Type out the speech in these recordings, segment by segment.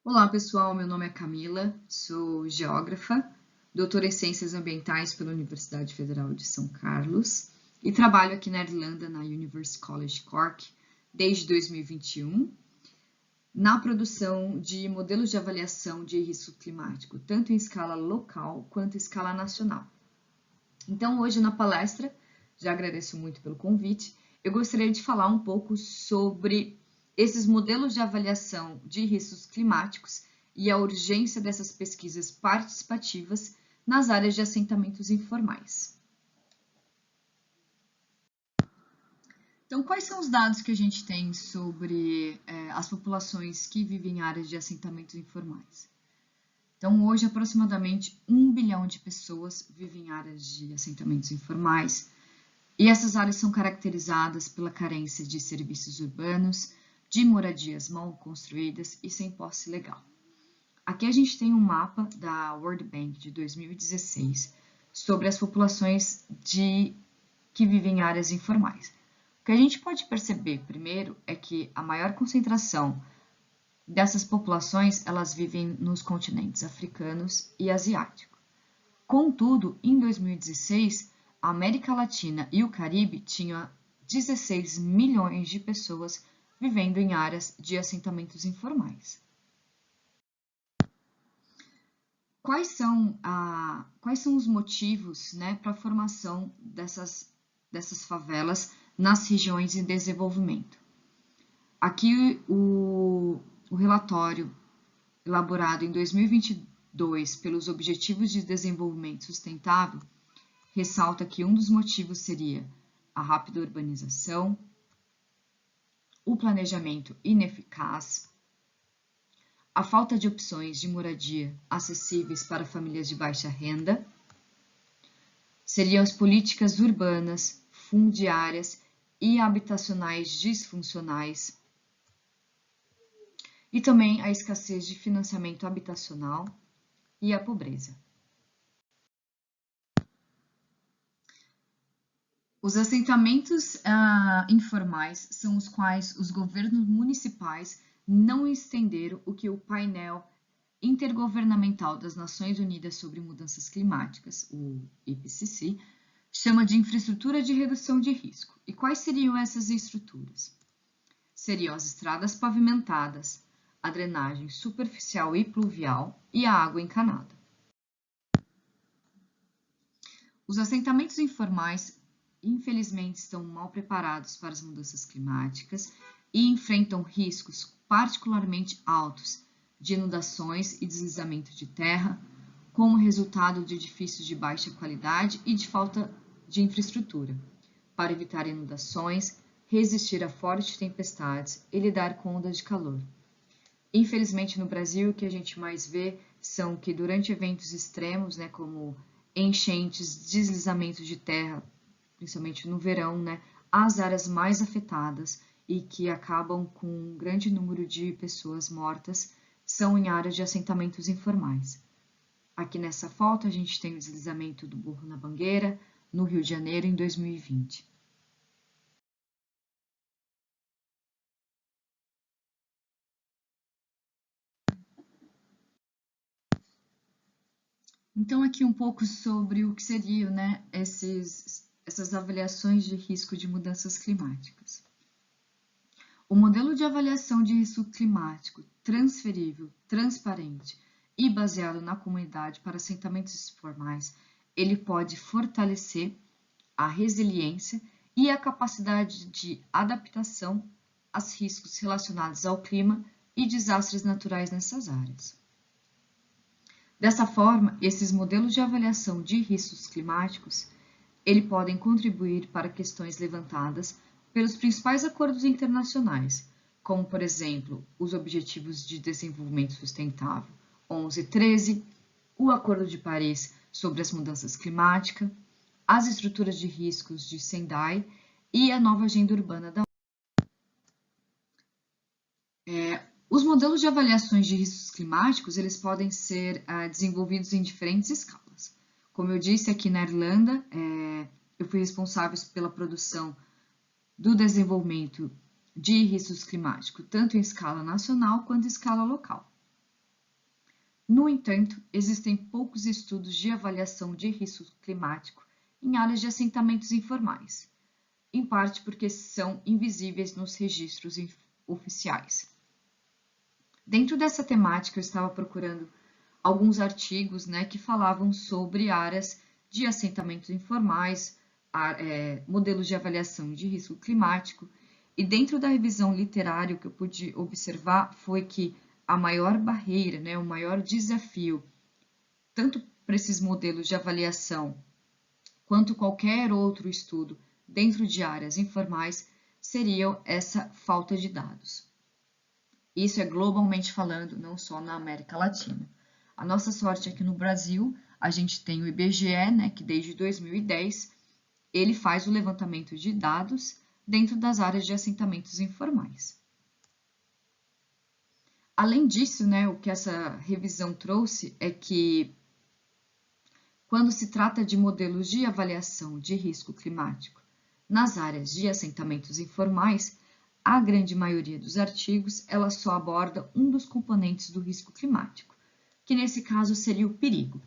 Olá pessoal, meu nome é Camila, sou geógrafa, doutora em Ciências Ambientais pela Universidade Federal de São Carlos e trabalho aqui na Irlanda, na University College Cork, desde 2021, na produção de modelos de avaliação de risco climático, tanto em escala local quanto em escala nacional. Então, hoje na palestra, já agradeço muito pelo convite, eu gostaria de falar um pouco sobre esses modelos de avaliação de riscos climáticos e a urgência dessas pesquisas participativas nas áreas de assentamentos informais. Então, quais são os dados que a gente tem sobre as populações que vivem em áreas de assentamentos informais? Então, hoje, aproximadamente 1 bilhão de pessoas vivem em áreas de assentamentos informais, e essas áreas são caracterizadas pela carência de serviços urbanos, de moradias mal construídas e sem posse legal. Aqui a gente tem um mapa da World Bank de 2016 sobre as populações que vivem em áreas informais. O que a gente pode perceber primeiro é que a maior concentração dessas populações elas vivem nos continentes africanos e asiático. Contudo, em 2016, a América Latina e o Caribe tinham 16 milhões de pessoas vivendo em áreas de assentamentos informais. Quais são os motivos, para a formação dessas favelas nas regiões em desenvolvimento? Aqui o relatório elaborado em 2022 pelos Objetivos de Desenvolvimento Sustentável ressalta que um dos motivos seria a rápida urbanização, o planejamento ineficaz, a falta de opções de moradia acessíveis para famílias de baixa renda, seriam as políticas urbanas, fundiárias e habitacionais disfuncionais, e também a escassez de financiamento habitacional e a pobreza. Os assentamentos informais são os quais os governos municipais não estenderam o que o painel intergovernamental das Nações Unidas sobre Mudanças Climáticas, o IPCC, chama de infraestrutura de redução de risco. E quais seriam essas estruturas? Seriam as estradas pavimentadas, a drenagem superficial e pluvial e a água encanada. Os assentamentos informais, infelizmente, estão mal preparados para as mudanças climáticas e enfrentam riscos particularmente altos de inundações e deslizamento de terra, como resultado de edifícios de baixa qualidade e de falta de infraestrutura, para evitar inundações, resistir a fortes tempestades e lidar com ondas de calor. Infelizmente, no Brasil, o que a gente mais vê são que durante eventos extremos, como enchentes, deslizamentos de terra, principalmente no verão, as áreas mais afetadas e que acabam com um grande número de pessoas mortas são em áreas de assentamentos informais. Aqui nessa foto a gente tem o deslizamento do Burro na Bangueira, no Rio de Janeiro, em 2020. Então, aqui um pouco sobre o que seriam essas avaliações de risco de mudanças climáticas. O modelo de avaliação de risco climático transferível, transparente e baseado na comunidade para assentamentos informais, ele pode fortalecer a resiliência e a capacidade de adaptação aos riscos relacionados ao clima e desastres naturais nessas áreas. Dessa forma, esses modelos de avaliação de riscos climáticos, podem contribuir para questões levantadas pelos principais acordos internacionais, como, por exemplo, os Objetivos de Desenvolvimento Sustentável 11 e 13, o Acordo de Paris sobre as Mudanças Climáticas, as estruturas de riscos de Sendai e a nova Agenda Urbana da Os modelos de avaliações de riscos climáticos, eles podem ser desenvolvidos em diferentes escalas. Como eu disse, aqui na Irlanda, eu fui responsável pela produção do desenvolvimento de riscos climáticos, tanto em escala nacional quanto em escala local. No entanto, existem poucos estudos de avaliação de risco climático em áreas de assentamentos informais, em parte porque são invisíveis nos registros oficiais. Dentro dessa temática, eu estava procurando alguns artigos, né, que falavam sobre áreas de assentamentos informais, modelos de avaliação de risco climático, e dentro da revisão literária, o que eu pude observar foi que a maior barreira, né, o maior desafio, tanto para esses modelos de avaliação, quanto qualquer outro estudo dentro de áreas informais, seria essa falta de dados. Isso é globalmente falando, não só na América Latina. A nossa sorte é que no Brasil, a gente tem o IBGE, né, que desde 2010, ele faz o levantamento de dados dentro das áreas de assentamentos informais. Além disso, né, o que essa revisão trouxe é que, quando se trata de modelos de avaliação de risco climático nas áreas de assentamentos informais, a grande maioria dos artigos ela só aborda um dos componentes do risco climático, que nesse caso seria o perigo.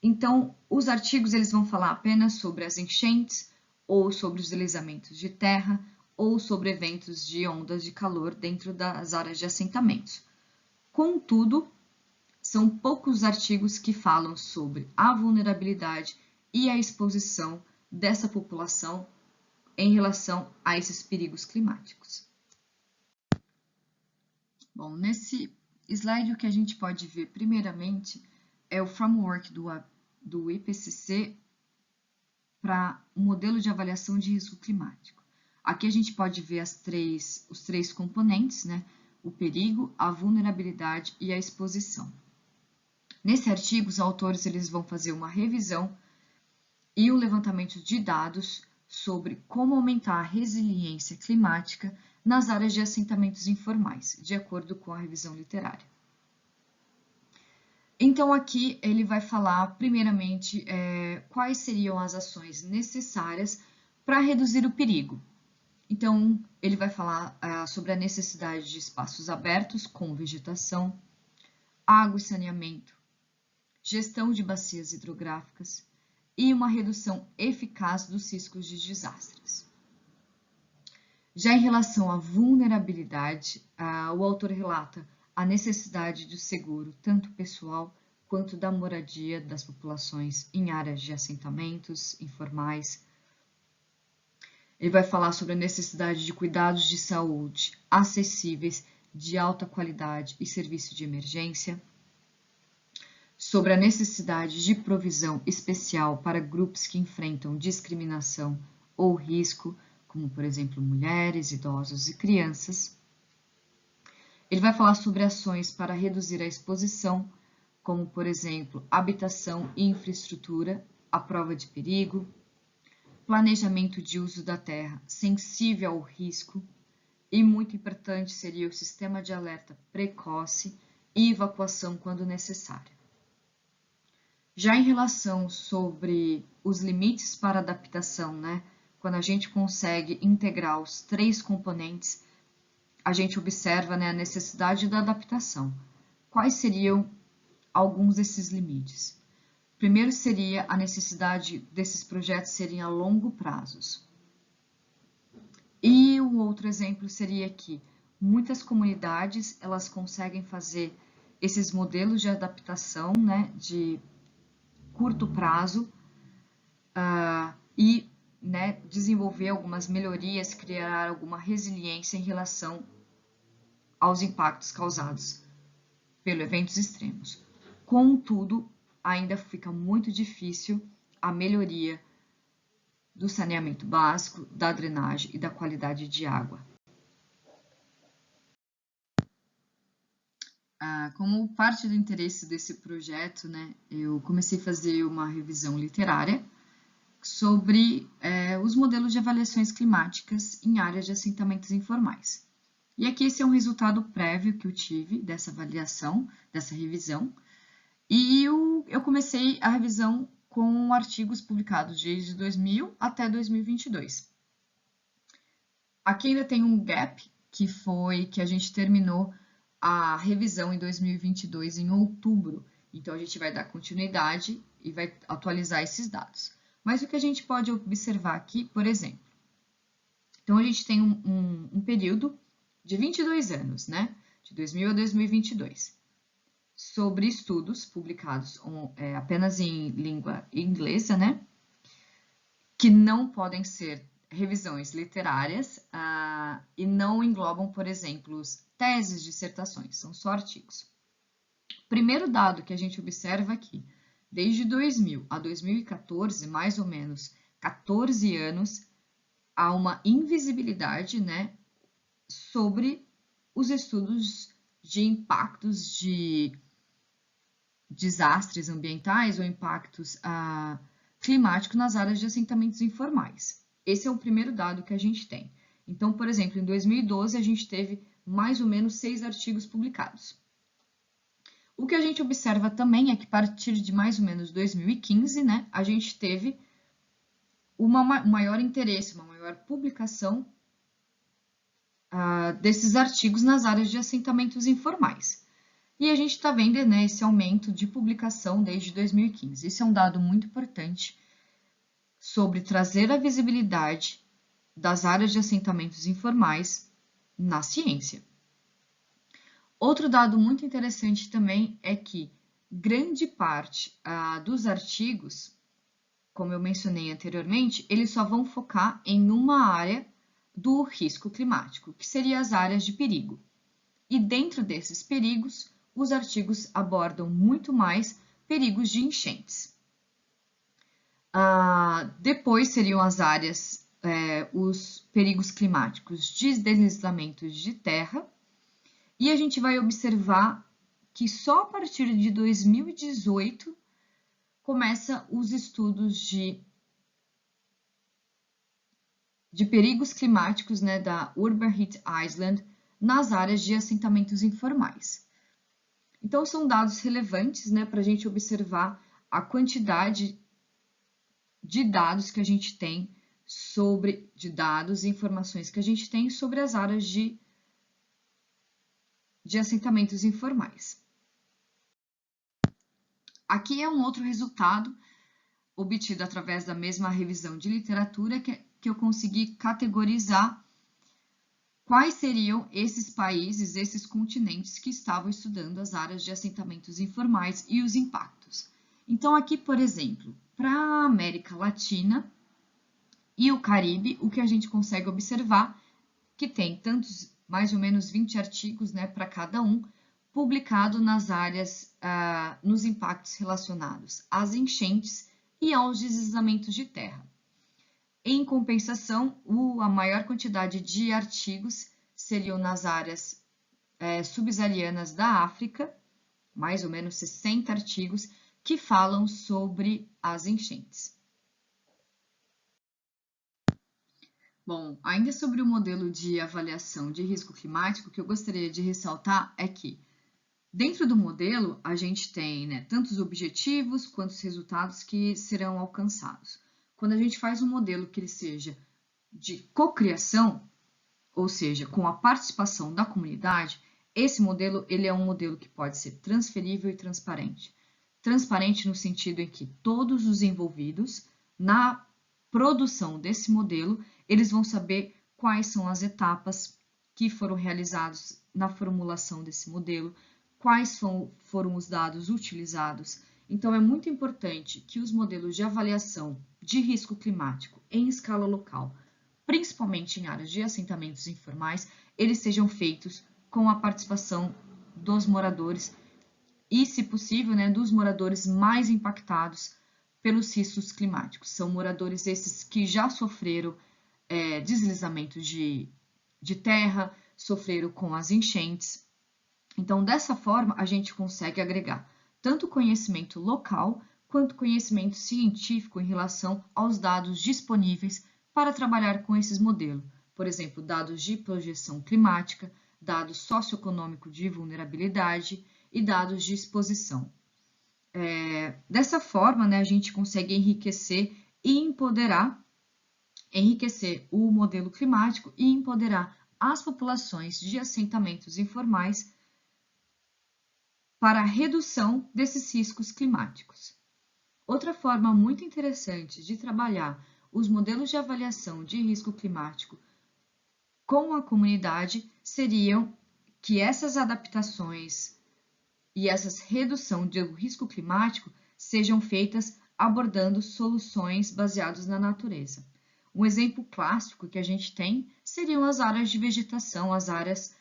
Então, os artigos eles vão falar apenas sobre as enchentes, ou sobre os deslizamentos de terra, ou sobre eventos de ondas de calor dentro das áreas de assentamentos. Contudo, são poucos artigos que falam sobre a vulnerabilidade e a exposição dessa população em relação a esses perigos climáticos. Bom, nesse slide o que a gente pode ver primeiramente é o framework do IPCC para o modelo de avaliação de risco climático. Aqui a gente pode ver os três componentes, né? O perigo, a vulnerabilidade e a exposição. Nesse artigo, os autores eles vão fazer uma revisão e um levantamento de dados sobre como aumentar a resiliência climática nas áreas de assentamentos informais, de acordo com a revisão literária. Então, aqui ele vai falar, primeiramente, quais seriam as ações necessárias para reduzir o perigo. Então, ele vai falar sobre a necessidade de espaços abertos com vegetação, água e saneamento, gestão de bacias hidrográficas e uma redução eficaz dos riscos de desastres. Já em relação à vulnerabilidade, o autor relata a necessidade do seguro, tanto pessoal quanto da moradia das populações em áreas de assentamentos informais. Ele vai falar sobre a necessidade de cuidados de saúde acessíveis, de alta qualidade e serviço de emergência, sobre a necessidade de provisão especial para grupos que enfrentam discriminação ou risco, como, por exemplo, mulheres, idosos e crianças. Ele vai falar sobre ações para reduzir a exposição, como, por exemplo, habitação e infraestrutura à prova de perigo, planejamento de uso da terra sensível ao risco, e muito importante seria o sistema de alerta precoce e evacuação quando necessário. Já em relação sobre os limites para adaptação, né? Quando a gente consegue integrar os três componentes, a gente observa, né, a necessidade da adaptação. Quais seriam alguns desses limites? Primeiro seria a necessidade desses projetos serem a longo prazo. E o outro exemplo seria que muitas comunidades elas conseguem fazer esses modelos de adaptação, né, de curto prazo e, né, desenvolver algumas melhorias, criar alguma resiliência em relação aos impactos causados pelos eventos extremos. Contudo, ainda fica muito difícil a melhoria do saneamento básico, da drenagem e da qualidade de água. Como parte do interesse desse projeto, né, eu comecei a fazer uma revisão literária sobre os modelos de avaliações climáticas em áreas de assentamentos informais. E aqui esse é um resultado prévio que eu tive dessa avaliação, dessa revisão, e eu comecei a revisão com artigos publicados desde 2000 até 2022. Aqui ainda tem um gap, que foi que a gente terminou a revisão em 2022 em outubro. Então, a gente vai dar continuidade e vai atualizar esses dados. Mas o que a gente pode observar aqui, por exemplo, então a gente tem um período de 22 anos, né? De 2000 a 2022, sobre estudos publicados apenas em língua inglesa, né? Que não podem ser revisões literárias e não englobam, por exemplo, teses, dissertações, são só artigos. Primeiro dado que a gente observa aqui, desde 2000 a 2014, mais ou menos 14 anos, há uma invisibilidade, né, sobre os estudos de impactos de desastres ambientais ou impactos climáticos nas áreas de assentamentos informais. Esse é o primeiro dado que a gente tem. Então, por exemplo, em 2012, a gente teve mais ou menos 6 artigos publicados. O que a gente observa também é que, a partir de mais ou menos 2015, né, a gente teve um maior interesse, uma maior publicação desses artigos nas áreas de assentamentos informais. E a gente está vendo, né, esse aumento de publicação desde 2015. Esse é um dado muito importante sobre trazer a visibilidade das áreas de assentamentos informais na ciência. Outro dado muito interessante também é que grande parte dos artigos, como eu mencionei anteriormente, eles só vão focar em uma área do risco climático, que seria as áreas de perigo. E dentro desses perigos, os artigos abordam muito mais perigos de enchentes. Depois seriam as áreas, os perigos climáticos de deslizamentos de terra, e a gente vai observar que só a partir de 2018 começa os estudos de perigos climáticos, né, da Urban Heat Island nas áreas de assentamentos informais. Então, são dados relevantes, né, para a gente observar a quantidade de dados que a gente tem de dados e informações que a gente tem sobre as áreas de assentamentos informais. Aqui é um outro resultado obtido através da mesma revisão de literatura que eu consegui categorizar quais seriam esses países, esses continentes que estavam estudando as áreas de assentamentos informais e os impactos. Então, aqui, por exemplo, para a América Latina e o Caribe, o que a gente consegue observar que tem mais ou menos 20 artigos, né, para cada um, publicado nas áreas, nos impactos relacionados às enchentes e aos deslizamentos de terra. Em compensação, a maior quantidade de artigos seriam nas áreas subsaarianas da África, mais ou menos 60 artigos, que falam sobre as enchentes. Bom, ainda sobre o modelo de avaliação de risco climático, o que eu gostaria de ressaltar é que, dentro do modelo, a gente tem, né, tanto os objetivos quanto os resultados que serão alcançados. Quando a gente faz um modelo que ele seja de cocriação, ou seja, com a participação da comunidade, esse modelo ele é um modelo que pode ser transferível e transparente. Transparente no sentido em que todos os envolvidos na produção desse modelo, eles vão saber quais são as etapas que foram realizadas na formulação desse modelo, quais foram os dados utilizados. Então, é muito importante que os modelos de avaliação de risco climático em escala local, principalmente em áreas de assentamentos informais, eles sejam feitos com a participação dos moradores e, se possível, né, dos moradores mais impactados pelos riscos climáticos. São moradores esses que já sofreram deslizamentos de terra, sofreram com as enchentes. Então, dessa forma, a gente consegue agregar tanto conhecimento local quanto conhecimento científico em relação aos dados disponíveis para trabalhar com esses modelos. Por exemplo, dados de projeção climática, dados socioeconômicos de vulnerabilidade e dados de exposição. Dessa forma, né, a gente consegue enriquecer o modelo climático e empoderar as populações de assentamentos informais para a redução desses riscos climáticos. Outra forma muito interessante de trabalhar os modelos de avaliação de risco climático com a comunidade seriam que essas adaptações e essa redução do risco climático sejam feitas abordando soluções baseadas na natureza. Um exemplo clássico que a gente tem seriam as áreas de vegetação, as áreas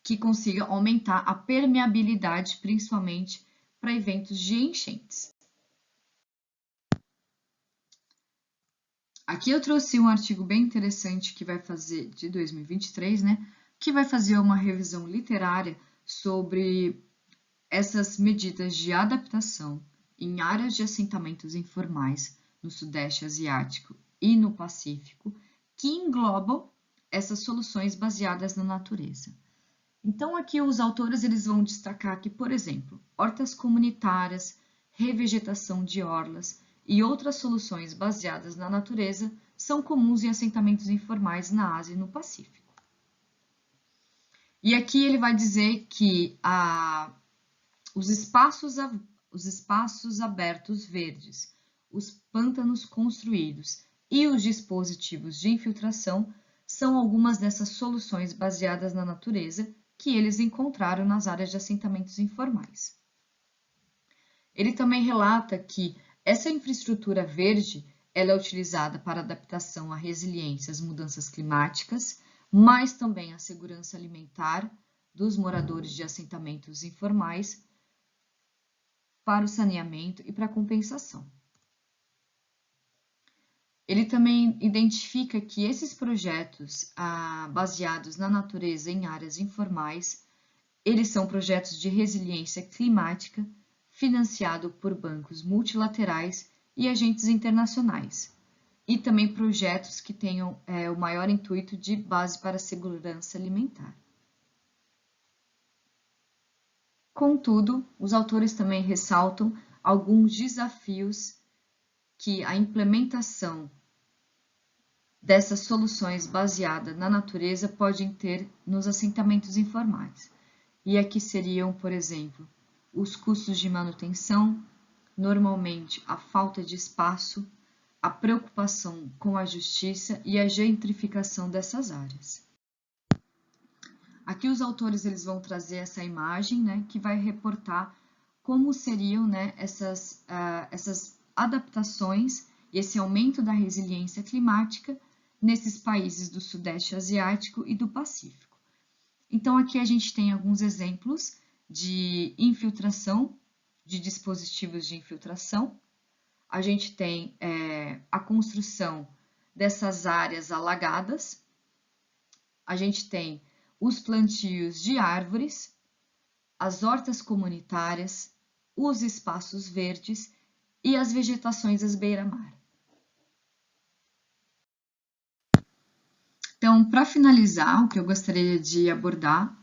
que consigam aumentar a permeabilidade, principalmente para eventos de enchentes. Aqui eu trouxe um artigo bem interessante que vai fazer de 2023, né? Que vai fazer uma revisão literária sobre essas medidas de adaptação em áreas de assentamentos informais no Sudeste Asiático e no Pacífico, que englobam essas soluções baseadas na natureza. Então, aqui os autores eles vão destacar que, por exemplo, hortas comunitárias, revegetação de orlas e outras soluções baseadas na natureza são comuns em assentamentos informais na Ásia e no Pacífico. E aqui ele vai dizer que os espaços abertos verdes, os pântanos construídos e os dispositivos de infiltração são algumas dessas soluções baseadas na natureza que eles encontraram nas áreas de assentamentos informais. Ele também relata que essa infraestrutura verde ela é utilizada para adaptação à resiliência às mudanças climáticas, mas também à segurança alimentar dos moradores de assentamentos informais, para o saneamento e para a compensação. Ele também identifica que esses projetos baseados na natureza em áreas informais, eles são projetos de resiliência climática financiado por bancos multilaterais e agentes internacionais, e também projetos que tenham o maior intuito de base para a segurança alimentar. Contudo, os autores também ressaltam alguns desafios que a implementação dessas soluções baseadas na natureza podem ter nos assentamentos informais. E aqui seriam, por exemplo, os custos de manutenção, normalmente a falta de espaço, a preocupação com a justiça e a gentrificação dessas áreas. Aqui os autores eles vão trazer essa imagem, né, que vai reportar como seriam, né, essas adaptações e esse aumento da resiliência climática nesses países do Sudeste Asiático e do Pacífico. Então, aqui a gente tem alguns exemplos de infiltração, de dispositivos de infiltração. A gente tem a construção dessas áreas alagadas. A gente tem os plantios de árvores, as hortas comunitárias, os espaços verdes e as vegetações às beira-mar. Então, para finalizar, o que eu gostaria de abordar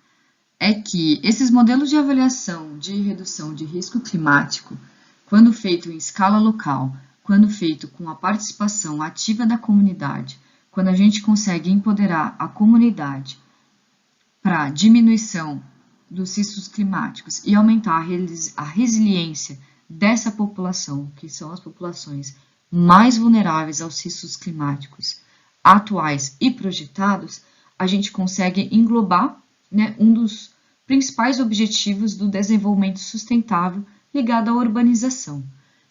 é que esses modelos de avaliação de redução de risco climático, quando feito em escala local, quando feito com a participação ativa da comunidade, quando a gente consegue empoderar a comunidade para diminuição dos riscos climáticos e aumentar a resiliência dessa população, que são as populações mais vulneráveis aos riscos climáticos atuais e projetados, a gente consegue englobar, né, um dos principais objetivos do desenvolvimento sustentável ligado à urbanização.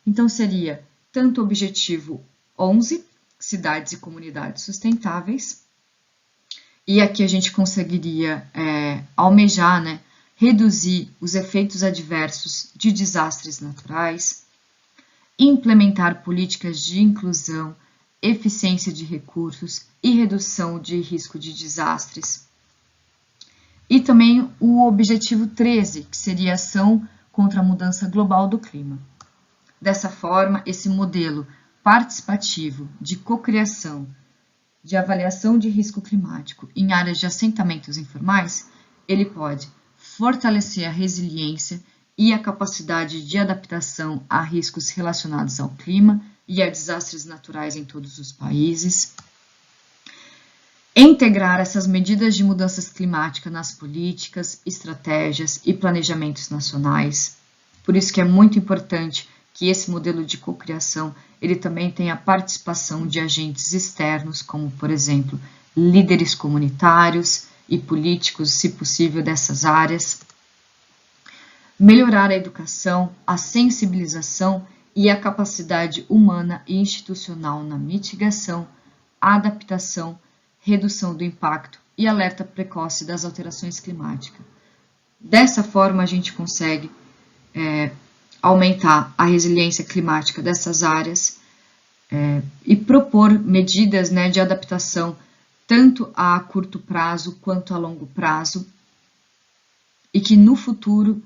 Então, seria tanto o objetivo 11, cidades e comunidades sustentáveis, e aqui a gente conseguiria almejar, né, reduzir os efeitos adversos de desastres naturais, implementar políticas de inclusão, eficiência de recursos e redução de risco de desastres. E também o objetivo 13, que seria ação contra a mudança global do clima. Dessa forma, esse modelo participativo de cocriação, de avaliação de risco climático em áreas de assentamentos informais, ele pode fortalecer a resiliência e a capacidade de adaptação a riscos relacionados ao clima e a desastres naturais em todos os países. integrar essas medidas de mudanças climáticas nas políticas, estratégias e planejamentos nacionais. Por isso que é muito importante que esse modelo de cocriação ele também tenha a participação de agentes externos, como, por exemplo, líderes comunitários e políticos, se possível, dessas áreas. Melhorar a educação, a sensibilização e a capacidade humana e institucional na mitigação, adaptação, redução do impacto e alerta precoce das alterações climáticas. Dessa forma, a gente consegue aumentar a resiliência climática dessas áreas e propor medidas, né, de adaptação tanto a curto prazo quanto a longo prazo, e que no futuro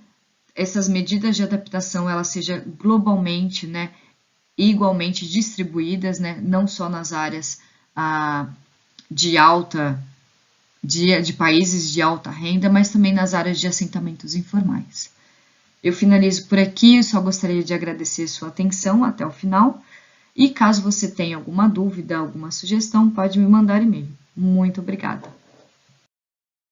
essas medidas de adaptação elas sejam globalmente, né, igualmente distribuídas, né, não só nas áreas de países de alta renda, mas também nas áreas de assentamentos informais. Eu finalizo por aqui, eu só gostaria de agradecer sua atenção até o final, e caso você tenha alguma dúvida, alguma sugestão, pode me mandar e-mail. Muito obrigada!